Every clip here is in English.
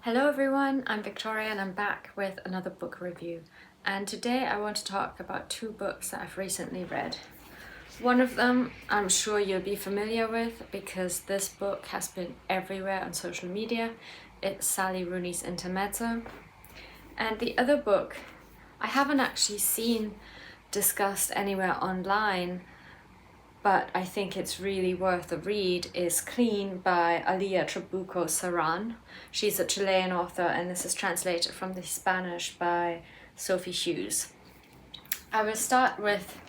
Hello everyone, I'm Victoria and I'm back with another book review. And today I want to talk about two books that I've recently read. One of them I'm sure you'll be familiar with because this book has been everywhere on social media. It's Sally Rooney's Intermezzo. And the other book I haven't actually seen discussed anywhere online, but I think it's really worth a read, is Clean by Alia Trabucco Zeran. She's a Chilean author and this is translated from the Spanish by Sophie Hughes. I will start with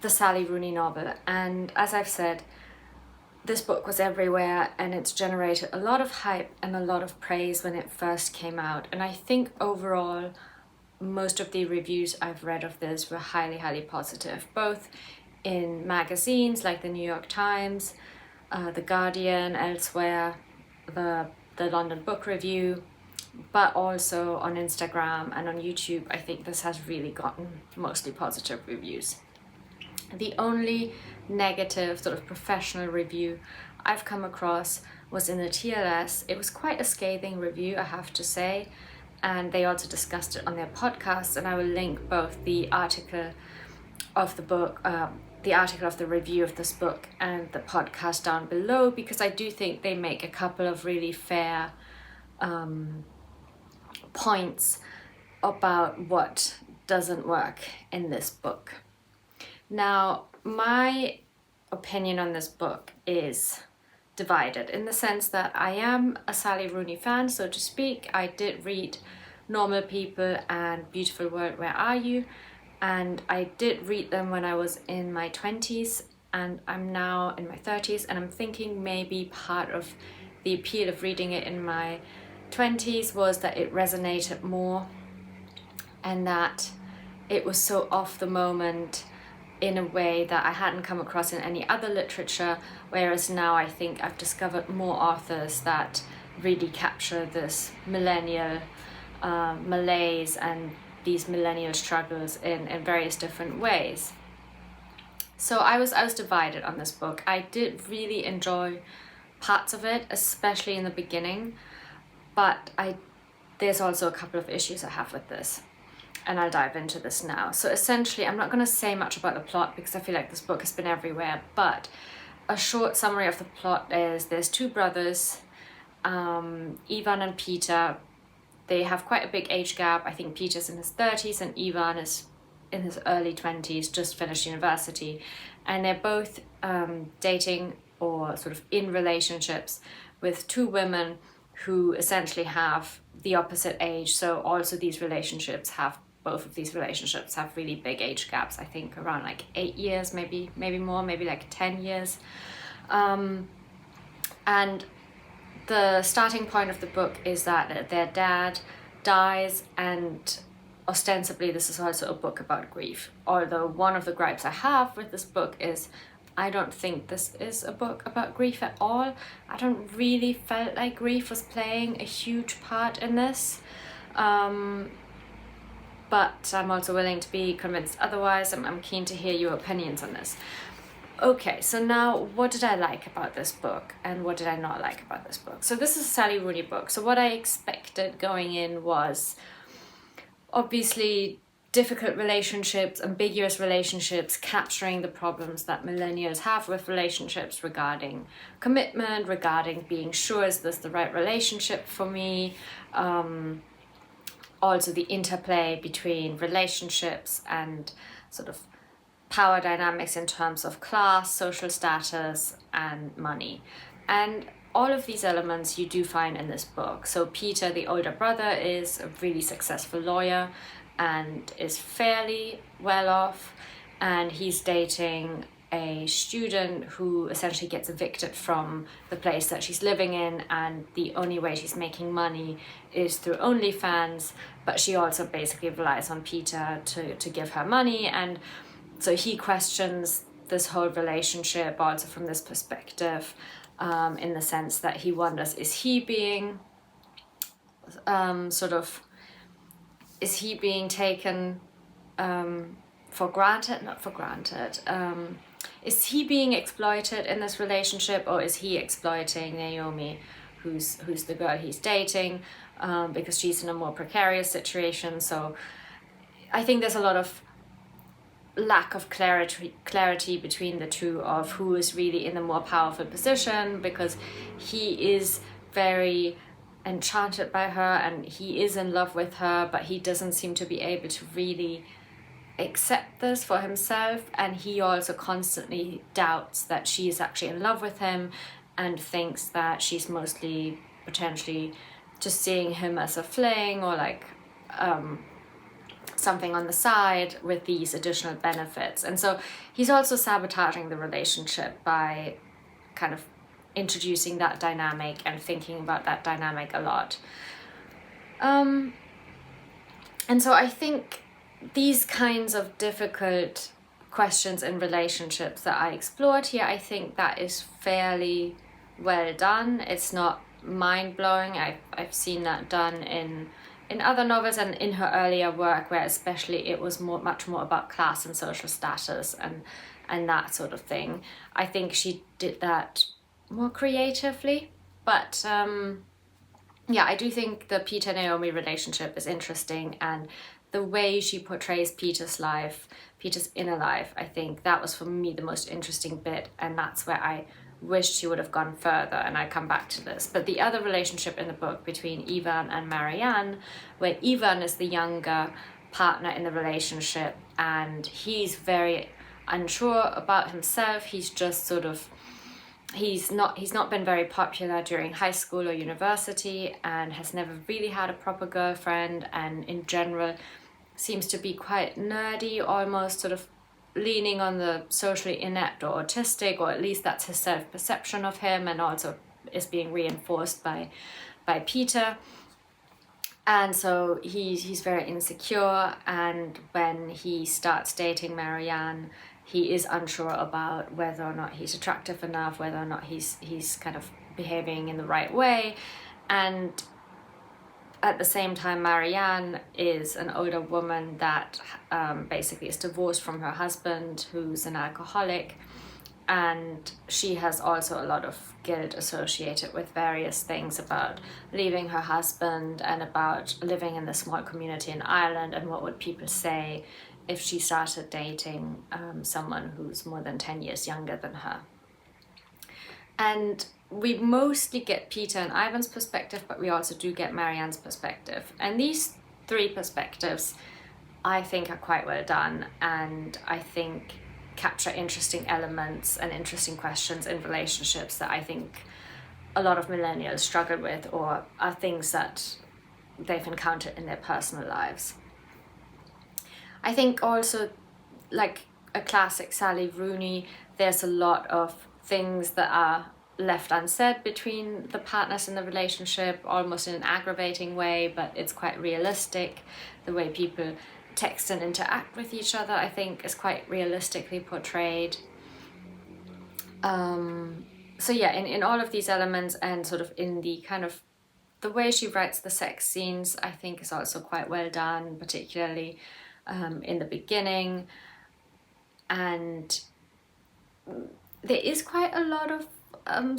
the Sally Rooney novel, and as I've said, this book was everywhere and it's generated a lot of hype and a lot of praise when it first came out, and I think overall most of the reviews I've read of this were highly positive, both in magazines like the New York Times, the Guardian, elsewhere, the London Book Review, but also on Instagram and on YouTube. I think this has really gotten mostly positive reviews. The only negative sort of professional review I've come across was in the TLS. It was quite a scathing review, I have to say, and they also discussed it on their podcast, and I will link both the article of the book, the article of the review of this book and the podcast down below, because I do think they make a couple of really fair points about what doesn't work in this book. Now, my opinion on this book is divided in the sense that I am a Sally Rooney fan, so to speak. I did read Normal People and Beautiful World, Where Are You? And I did read them when I was in my 20s, and I'm now in my 30s, and I'm thinking maybe part of the appeal of reading it in my 20s was that it resonated more and that it was so off the moment in a way that I hadn't come across in any other literature, whereas now I think I've discovered more authors that really capture this millennial malaise and these millennial struggles in various different ways. So I was divided on this book. I did really enjoy parts of it, especially in the beginning, but there's also a couple of issues I have with this, and I'll dive into this now. So essentially, I'm not going to say much about the plot because I feel like this book has been everywhere, but a short summary of the plot is there's two brothers, Ivan and Peter. They have quite a big age gap. I think Peter's in his 30s and Ivan is in his early 20s, just finished university. And they're both dating or sort of in relationships with two women who essentially have the opposite age. So also both of these relationships have really big age gaps. I think around like 8 years, maybe more, maybe like 10 years. And the starting point of the book is that their dad dies, and ostensibly this is also a book about grief. Although one of the gripes I have with this book is I don't think this is a book about grief at all. I don't really felt like grief was playing a huge part in this. But I'm also willing to be convinced otherwise. I'm keen to hear your opinions on this. Okay, so now what did I like about this book and what did I not like about this book? So this is a Sally Rooney book. So what I expected going in was obviously difficult relationships, ambiguous relationships, capturing the problems that millennials have with relationships regarding commitment, regarding being sure, is this the right relationship for me? Also the interplay between relationships and sort of power dynamics in terms of class, social status, and money. And all of these elements you do find in this book. So Peter, the older brother, is a really successful lawyer and is fairly well off, and he's dating a student who essentially gets evicted from the place that she's living in, and the only way she's making money is through OnlyFans, but she also basically relies on Peter to give her money. And so he questions this whole relationship also from this perspective, in the sense that he wonders, is he being taken for granted? Not for granted. Is he being exploited in this relationship, or is he exploiting Naomi, who's the girl he's dating, because she's in a more precarious situation. So I think there's a lot of lack of clarity between the two of who is really in the more powerful position, because he is very enchanted by her and he is in love with her, but he doesn't seem to be able to really accept this for himself, and he also constantly doubts that she is actually in love with him and thinks that she's mostly potentially just seeing him as a fling, or like something on the side with these additional benefits. And so he's also sabotaging the relationship by kind of introducing that dynamic and thinking about that dynamic a lot. And so I think these kinds of difficult questions in relationships that I explored here, I think that is fairly well done. It's not mind-blowing. I've seen that done in other novels and in her earlier work, where especially it was much more about class and social status and that sort of thing. I think she did that more creatively, but yeah, I do think the Peter-Naomi relationship is interesting, and the way she portrays Peter's inner life, I think that was for me the most interesting bit, and that's where I wished she would have gone further, and I come back to this. But the other relationship in the book between Ivan and Marianne, where Ivan is the younger partner in the relationship and he's very unsure about himself. He's just sort of, he's not been very popular during high school or university and has never really had a proper girlfriend, and in general seems to be quite nerdy, almost sort of leaning on the socially inept or autistic, or at least that's his self-perception of him, and also is being reinforced by Peter. And so he's very insecure, and when he starts dating Marianne, he is unsure about whether or not he's attractive enough, whether or not he's kind of behaving in the right way. And at the same time, Marianne is an older woman that basically is divorced from her husband, who's an alcoholic, and she has also a lot of guilt associated with various things about leaving her husband and about living in the small community in Ireland, and what would people say if she started dating someone who's more than 10 years younger than her. And we mostly get Peter and Ivan's perspective, but we also do get Marianne's perspective. And these three perspectives, I think, are quite well done, and I think capture interesting elements and interesting questions in relationships that I think a lot of millennials struggle with, or are things that they've encountered in their personal lives. I think also, like a classic Sally Rooney, there's a lot of things that are left unsaid between the partners in the relationship, almost in an aggravating way, but it's quite realistic. The way people text and interact with each other, I think, is quite realistically portrayed. So yeah, in all of these elements, and sort of in the kind of the way she writes the sex scenes, I think is also quite well done, particularly in the beginning. And there is quite a lot of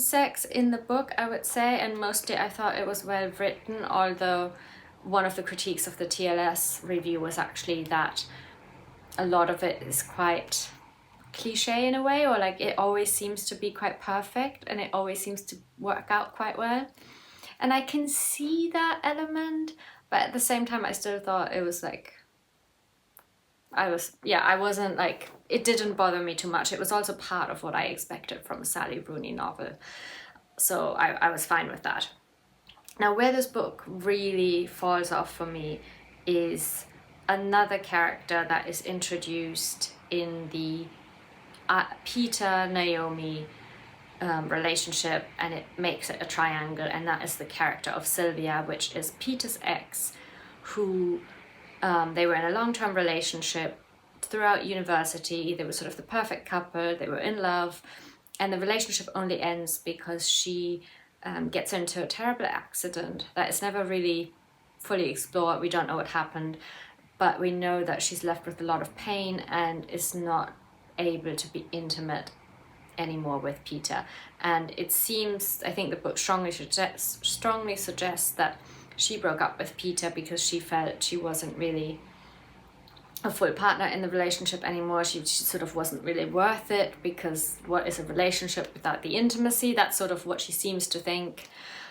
sex in the book, I would say, and mostly I thought it was well written, although one of the critiques of the TLS review was actually that a lot of it is quite cliche in a way, or like it always seems to be quite perfect and it always seems to work out quite well. And I can see that element, but at the same time I still thought it was like, I wasn't like, it didn't bother me too much. It was also part of what I expected from a Sally Rooney novel. So I was fine with that. Now, where this book really falls off for me is another character that is introduced in the Peter-Naomi relationship, and it makes it a triangle, and that is the character of Sylvia, which is Peter's ex, who they were in a long-term relationship throughout university. They were sort of the perfect couple, they were in love, and the relationship only ends because she gets into a terrible accident that is never really fully explored. We don't know what happened, but we know that she's left with a lot of pain and is not able to be intimate anymore with Peter. And it seems, I think the book strongly suggests that she broke up with Peter because she felt she wasn't really a full partner in the relationship anymore. She sort of wasn't really worth it, because what is a relationship without the intimacy? That's sort of what she seems to think.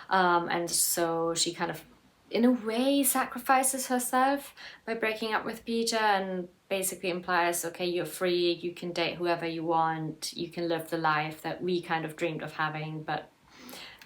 And so she kind of, in a way, sacrifices herself by breaking up with Peter, and basically implies, okay, you're free, you can date whoever you want, you can live the life that we kind of dreamed of having, but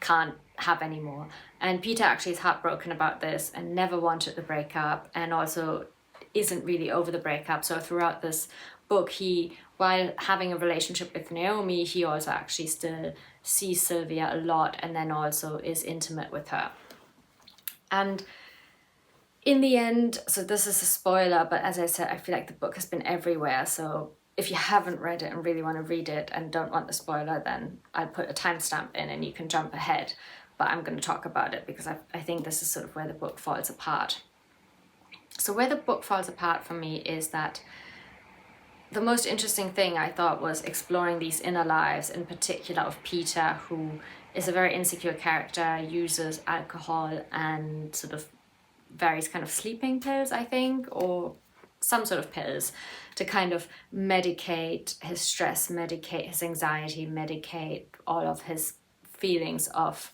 can't have anymore. And Peter actually is heartbroken about this and never wanted the breakup, and also isn't really over the breakup. So throughout this book, he, while having a relationship with Naomi, he also actually still sees Sylvia a lot, and then also is intimate with her. And in the end, so this is a spoiler, but as I said, I feel like the book has been everywhere. So if you haven't read it and really want to read it and don't want the spoiler, then I'll put a timestamp in and you can jump ahead. But I'm going to talk about it because I think this is sort of where the book falls apart. So where the book falls apart for me is that the most interesting thing I thought was exploring these inner lives, in particular of Peter, who is a very insecure character, uses alcohol and sort of various kind of sleeping pills, I think, or some sort of pills to kind of medicate his stress, medicate his anxiety, medicate all of his feelings of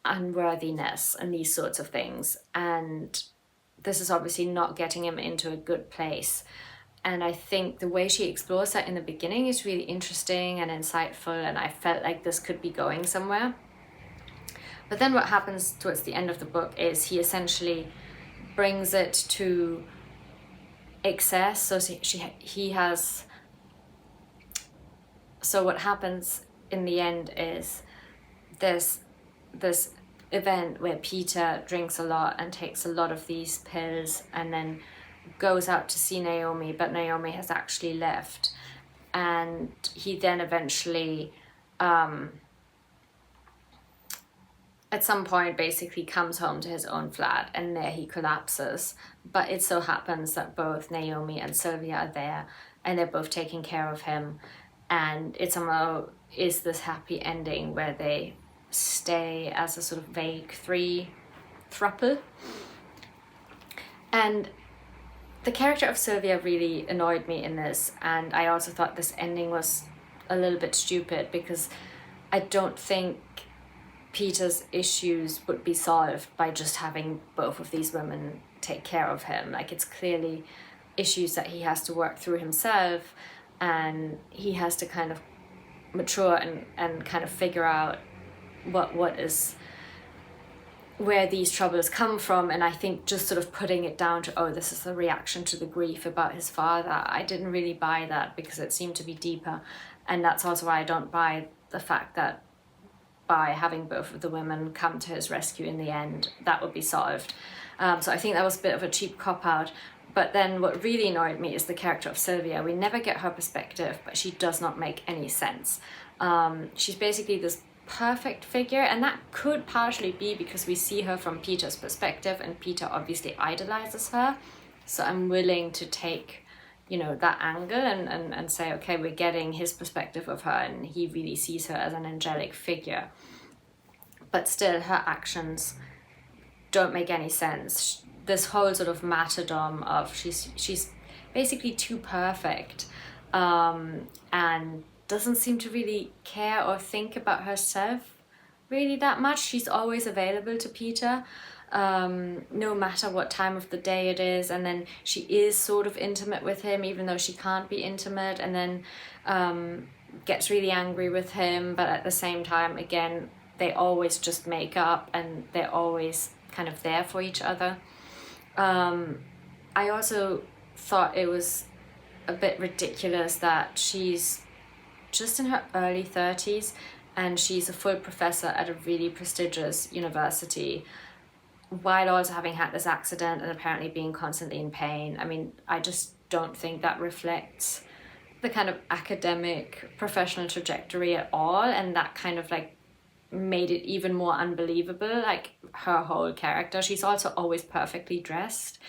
unworthiness and these sorts of things. And this is obviously not getting him into a good place. And I think the way she explores that in the beginning is really interesting and insightful, and I felt like this could be going somewhere. But then what happens towards the end of the book is he essentially brings it to excess. So what happens in the end is there's this event where Peter drinks a lot and takes a lot of these pills, and then goes out to see Naomi, but Naomi has actually left. And he then eventually, at some point, basically comes home to his own flat, and there he collapses. But it so happens that both Naomi and Sylvia are there, and they're both taking care of him. And it somehow is this happy ending where they stay as a sort of vague thruple. And the character of Sylvia really annoyed me in this, and I also thought this ending was a little bit stupid, because I don't think Peter's issues would be solved by just having both of these women take care of him. Like, it's clearly issues that he has to work through himself, and he has to kind of mature and kind of figure out where these troubles come from. And I think just sort of putting it down to, oh, this is the reaction to the grief about his father, I didn't really buy that, because it seemed to be deeper. And that's also why I don't buy the fact that by having both of the women come to his rescue in the end, that would be solved. So I think that was a bit of a cheap cop-out. But then what really annoyed me is the character of Sylvia. We never get her perspective, but she does not make any sense. She's basically this perfect figure, and that could partially be because we see her from Peter's perspective, and Peter obviously idolizes her. So I'm willing to take, that angle and say, okay, we're getting his perspective of her, and he really sees her as an angelic figure. But still, her actions don't make any sense. This whole sort of martyrdom of she's basically too perfect, and doesn't seem to really care or think about herself really that much. She's always available to Peter, no matter what time of the day it is, and then she is sort of intimate with him even though she can't be intimate, and then gets really angry with him, but at the same time, again, they always just make up, and they're always kind of there for each other. I also thought it was a bit ridiculous that she's just in her early 30s and she's a full professor at a really prestigious university, while also having had this accident and apparently being constantly in pain. I mean, I just don't think that reflects the kind of academic professional trajectory at all, and that kind of like made it even more unbelievable, like her whole character. She's also always perfectly dressed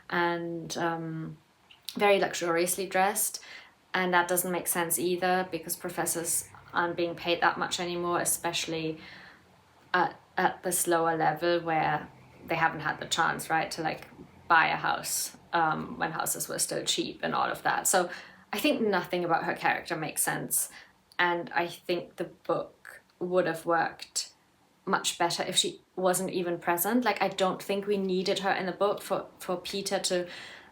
and very luxuriously dressed, and that doesn't make sense either, because professors aren't being paid that much anymore, especially at this lower level where they haven't had the chance, right, to like buy a house when houses were still cheap and all of that. So I think nothing about her character makes sense, and I think the book would have worked much better if she wasn't even present. Like, I don't think we needed her in the book for Peter to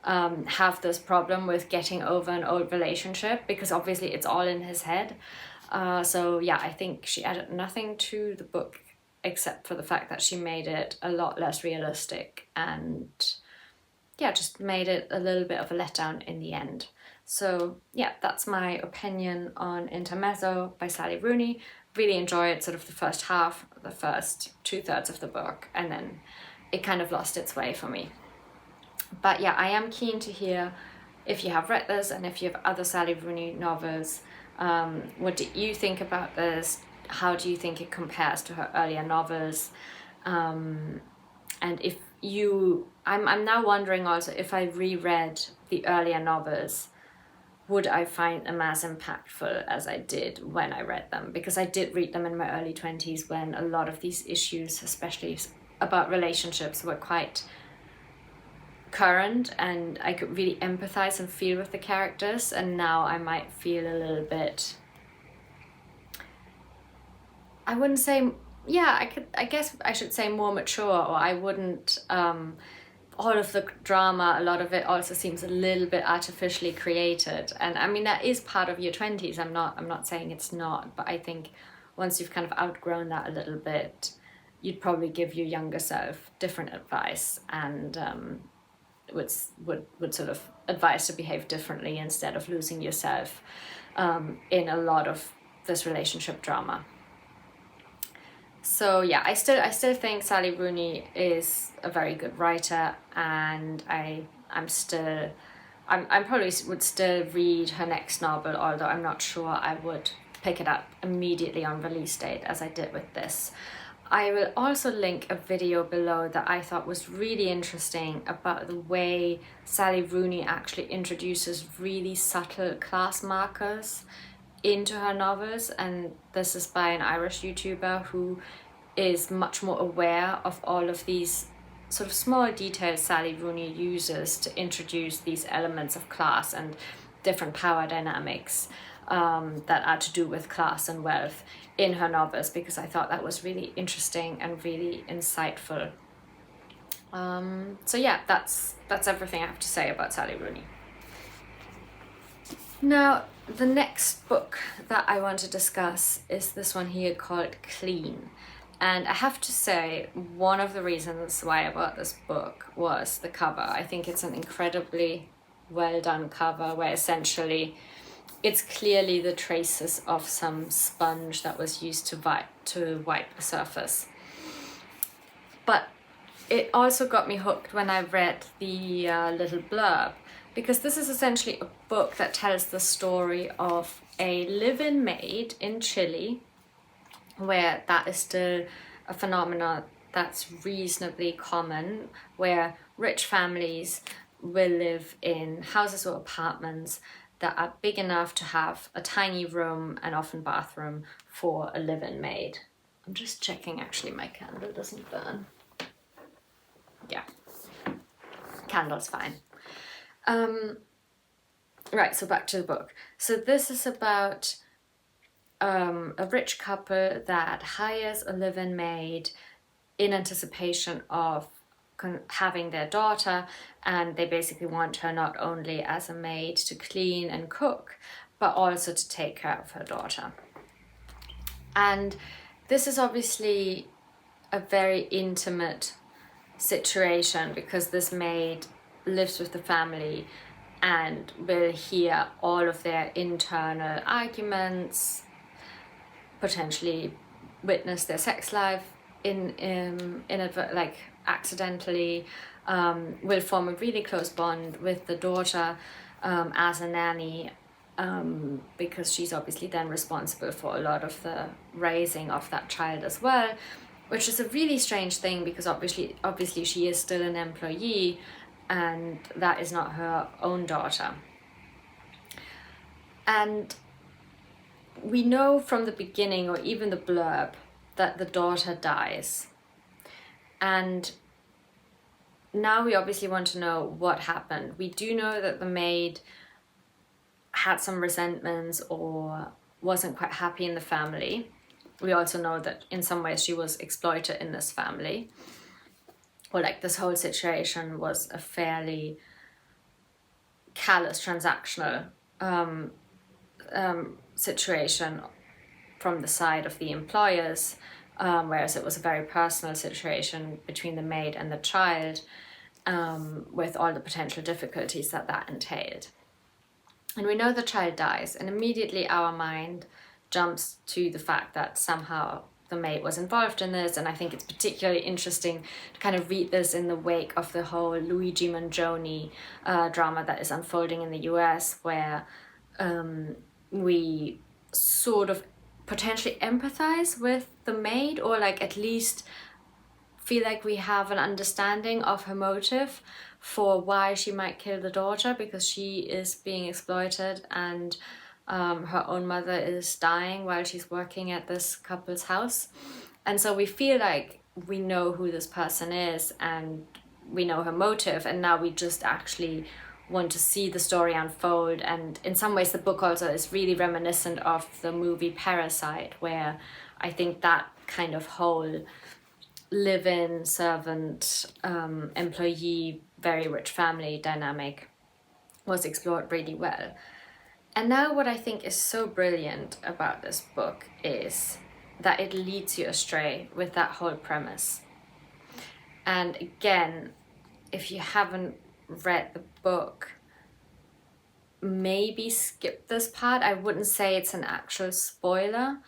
have this problem with getting over an old relationship, because obviously it's all in his head. So yeah, I think she added nothing to the book except for the fact that she made it a lot less realistic, and yeah, just made it a little bit of a letdown in the end. So yeah, that's my opinion on Intermezzo by Sally Rooney. Really enjoyed sort of the first half, the first 2/3 of the book, and then it kind of lost its way for me. But yeah, I am keen to hear if you have read this and if you have other Sally Rooney novels. What do you think about this? How do you think it compares to her earlier novels? And if you, I'm now wondering also, if I reread the earlier novels, would I find them as impactful as I did when I read them? Because I did read them in my early 20s when a lot of these issues, especially about relationships, were quite current, and I could really empathize and feel with the characters. And now I might feel a little bit, I wouldn't say, yeah, I guess I should say more mature, or I wouldn't, all of the drama, a lot of it also seems a little bit artificially created. And I mean, that is part of your 20s. I'm not saying it's not, but I think once you've kind of outgrown that a little bit, you'd probably give your younger self different advice, and would sort of advise to behave differently instead of losing yourself in a lot of this relationship drama. So yeah, I still think Sally Rooney is a very good writer, and I probably would still read her next novel, although I'm not sure I would pick it up immediately on release date as I did with this. I will also link a video below that I thought was really interesting about the way Sally Rooney actually introduces really subtle class markers into her novels, and this is by an Irish YouTuber who is much more aware of all of these sort of small details Sally Rooney uses to introduce these elements of class and different power dynamics that are to do with class and wealth in her novels, because I thought that was really interesting and really insightful. So yeah, that's everything I have to say about Sally Rooney. Now, the next book that I want to discuss is this one here called Clean. And I have to say, one of the reasons why I bought this book was the cover. I think it's an incredibly well done cover, where essentially it's clearly the traces of some sponge that was used to wipe the surface. But it also got me hooked when I read the little blurb, because this is essentially a book that tells the story of a live-in maid in Chile, where that is still a phenomenon that's reasonably common, where rich families will live in houses or apartments that are big enough to have a tiny room and often bathroom for a live-in maid. I'm just checking, actually, my candle doesn't burn. Yeah, candle's fine. Right, so back to the book. So this is about a rich couple that hires a live-in maid in anticipation of having their daughter, and they basically want her not only as a maid to clean and cook, but also to take care of her daughter. And this is obviously a very intimate situation, because this maid lives with the family and will hear all of their internal arguments, potentially witness their sex life accidentally, will form a really close bond with the daughter as a nanny, because she's obviously then responsible for a lot of the raising of that child as well, which is a really strange thing, because obviously she is still an employee and that is not her own daughter. And we know from the beginning, or even the blurb, that the daughter dies. And now we obviously want to know what happened. We do know that the maid had some resentments or wasn't quite happy in the family. We also know that in some ways she was exploited in this family. Or like this whole situation was a fairly callous transactional situation from the side of the employers, whereas it was a very personal situation between the maid and the child, with all the potential difficulties that that entailed. And we know the child dies, and immediately our mind jumps to the fact that somehow the maid was involved in this. And I think it's particularly interesting to kind of read this in the wake of the whole Luigi Mangione drama that is unfolding in the US, where we sort of potentially empathize with the maid, or like at least feel like we have an understanding of her motive for why she might kill the daughter, because she is being exploited and her own mother is dying while she's working at this couple's house. And so we feel like we know who this person is and we know her motive, and now we just actually want to see the story unfold. And in some ways the book also is really reminiscent of the movie Parasite, where I think that kind of whole live-in servant employee very rich family dynamic was explored really well. And now what I think is so brilliant about this book is that it leads you astray with that whole premise. And again, if you haven't read the book, maybe skip this part. I wouldn't say it's an actual spoiler,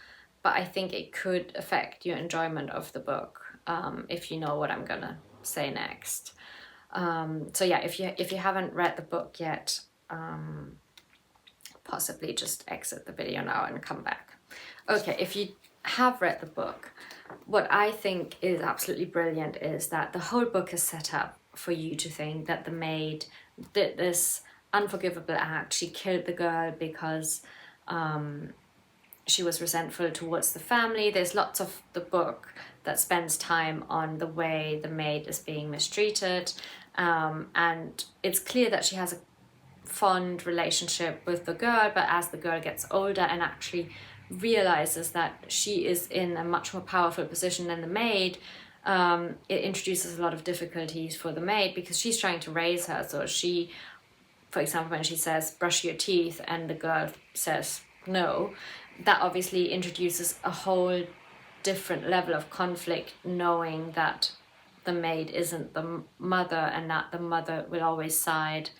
but I think it could affect your enjoyment of the book, if you know what I'm gonna say next. So yeah, if you haven't read the book yet, possibly just exit the video now and come back. Okay, if you have read the book, what I think is absolutely brilliant is that the whole book is set up for you to think that the maid did this unforgivable act. She killed the girl because she was resentful towards the family. There's lots of the book that spends time on the way the maid is being mistreated, and it's clear that she has a fond relationship with the girl, but as the girl gets older and actually realizes that she is in a much more powerful position than the maid, it introduces a lot of difficulties for the maid, because she's trying to raise her. So she, for example, when she says brush your teeth and the girl says no, that obviously introduces a whole different level of conflict, knowing that the maid isn't the mother and that the mother will always side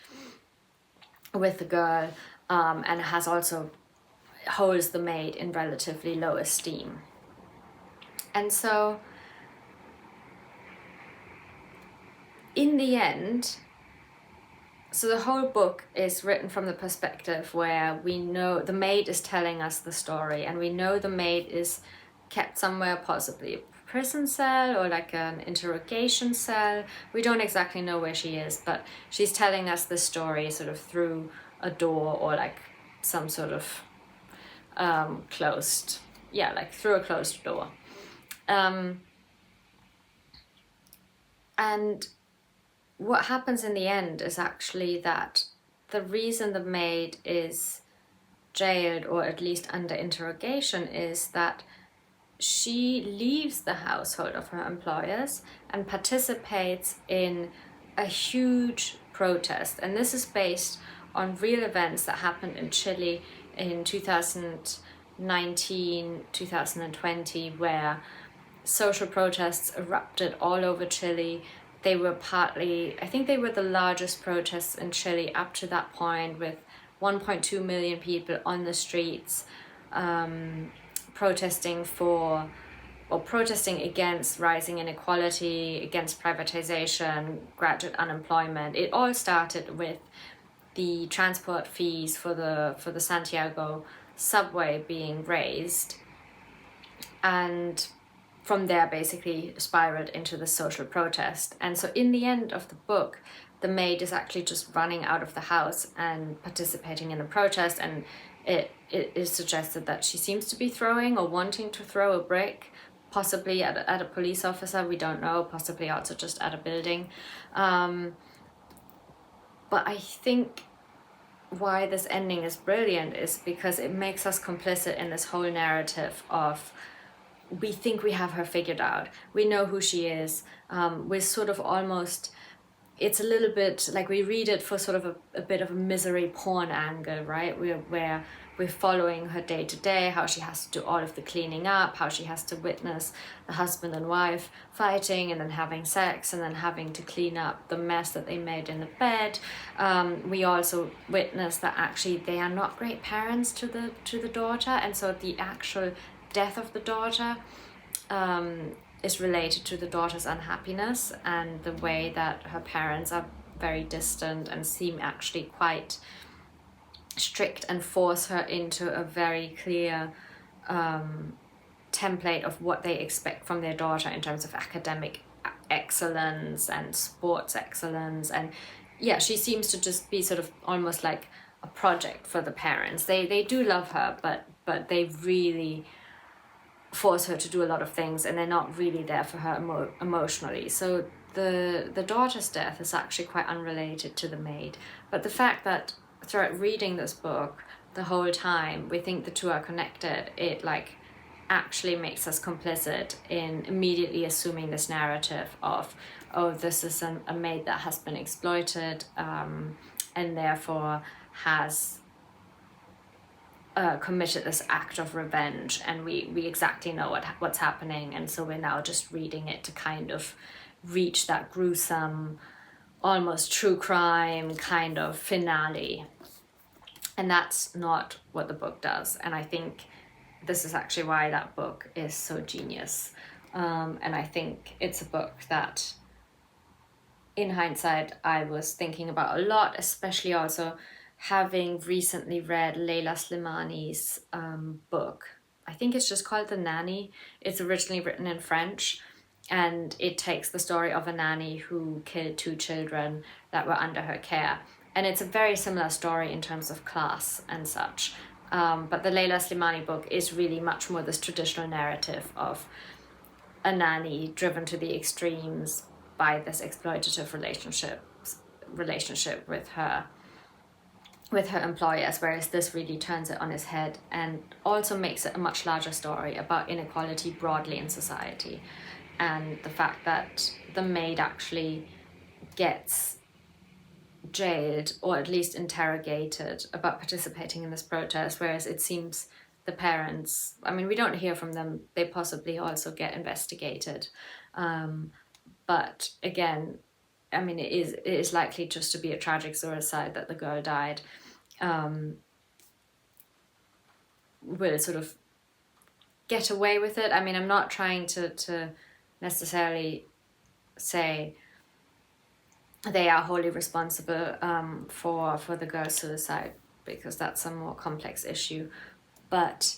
with the girl, and has also holds the maid in relatively low esteem. And so in the end, so the whole book is written from the perspective where we know the maid is telling us the story, and we know the maid is kept somewhere, possibly a prison cell or like an interrogation cell. We don't exactly know where she is, but she's telling us the story sort of through a door, or like some sort of closed, yeah, like through a closed door. And what happens in the end is actually that the reason the maid is jailed, or at least under interrogation, is that she leaves the household of her employers and participates in a huge protest. And this is based on real events that happened in Chile in 2019, 2020, where social protests erupted all over Chile. They were partly, I think they were the largest protests in Chile up to that point, with 1.2 million people on the streets, protesting against rising inequality, against privatization, graduate unemployment. It all started with the transport fees for the Santiago subway being raised, and from there basically spiraled into the social protest. And so in the end of the book, the maid is actually just running out of the house and participating in the protest, and it is suggested that she seems to be throwing or wanting to throw a brick, possibly at a police officer, we don't know, possibly also just at a building. But I think why this ending is brilliant is because it makes us complicit in this whole narrative of, we think we have her figured out, we know who she is, we're sort of almost, it's a little bit like we read it for sort of a bit of a misery porn angle, right? Where we're following her day to day, how she has to do all of the cleaning up, how she has to witness the husband and wife fighting and then having sex and then having to clean up the mess that they made in the bed. We also witness that actually they are not great parents to the daughter, and so the actual death of the daughter is related to the daughter's unhappiness and the way that her parents are very distant and seem actually quite strict and force her into a very clear template of what they expect from their daughter in terms of academic excellence and sports excellence. And yeah, she seems to just be sort of almost like a project for the parents. They do love her, but they really force her to do a lot of things, and they're not really there for her emotionally. So the daughter's death is actually quite unrelated to the maid. But the fact that throughout reading this book the whole time we think the two are connected, it like actually makes us complicit in immediately assuming this narrative of, oh, this is a maid that has been exploited and therefore has committed this act of revenge, and we exactly know what's happening, and so we're now just reading it to kind of reach that gruesome, almost true crime kind of finale. And that's not what the book does, and I think this is actually why that book is so genius. And I think it's a book that in hindsight I was thinking about a lot, especially also having recently read Leila Slimani's book. I think it's just called The Nanny. It's originally written in French, and it takes the story of a nanny who killed 2 children that were under her care. And it's a very similar story in terms of class and such. But the Leila Slimani book is really much more this traditional narrative of a nanny driven to the extremes by this exploitative relationship with her employers, whereas this really turns it on its head and also makes it a much larger story about inequality broadly in society, and the fact that the maid actually gets jailed or at least interrogated about participating in this protest, whereas it seems the parents, I mean, we don't hear from them, they possibly also get investigated, but again, I mean, it is likely just to be a tragic suicide that the girl died. Will sort of get away with it. I mean, I'm not trying to necessarily say they are wholly responsible for the girl's suicide, because that's a more complex issue. But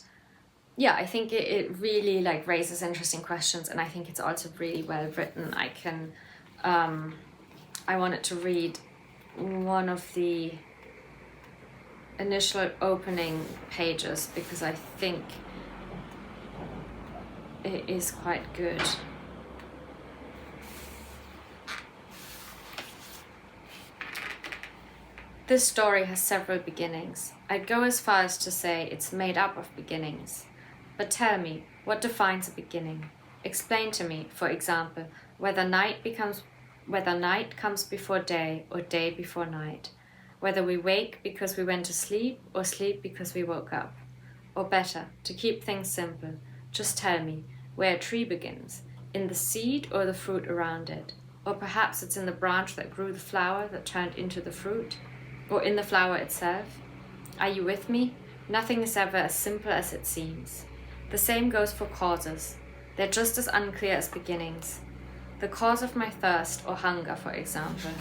yeah, I think it really like raises interesting questions, and I think it's also really well written. I wanted to read one of the initial opening pages because I think it is quite good. This story has several beginnings. I'd go as far as to say it's made up of beginnings. But tell me, what defines a beginning? Explain to me, for example, whether night comes before day or day before night, whether we wake because we went to sleep or sleep because we woke up. Or better, to keep things simple, just tell me where a tree begins, in the seed or the fruit around it, or perhaps it's in the branch that grew the flower that turned into the fruit, or in the flower itself. Are you with me? Nothing is ever as simple as it seems. The same goes for causes. They're just as unclear as beginnings. The cause of my thirst or hunger, for example.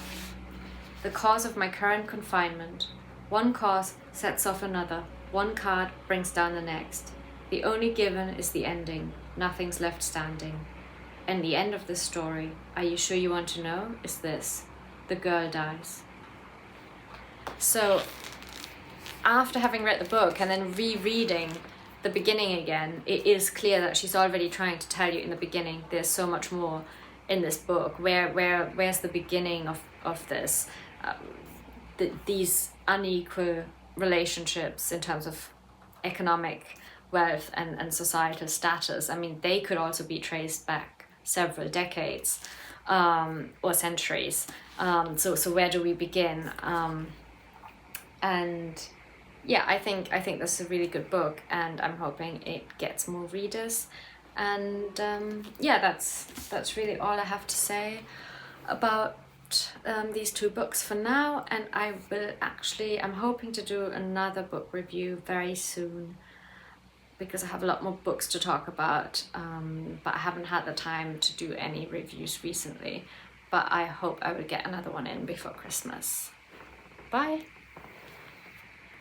The cause of my current confinement. One cause sets off another. One card brings down the next. The only given is the ending. Nothing's left standing. And the end of this story, are you sure you want to know, is this. The girl dies. So after having read the book and then rereading the beginning again, it is clear that she's already trying to tell you in the beginning there's so much more in this book. Where's the beginning of this? These unequal relationships in terms of economic wealth and societal status. I mean, they could also be traced back several decades or centuries. So where do we begin? And yeah, I think this is a really good book, and I'm hoping it gets more readers. And yeah, that's really all I have to say about these two books for now. And I'm hoping to do another book review very soon, because I have a lot more books to talk about, but I haven't had the time to do any reviews recently. But I hope I will get another one in before Christmas. Bye!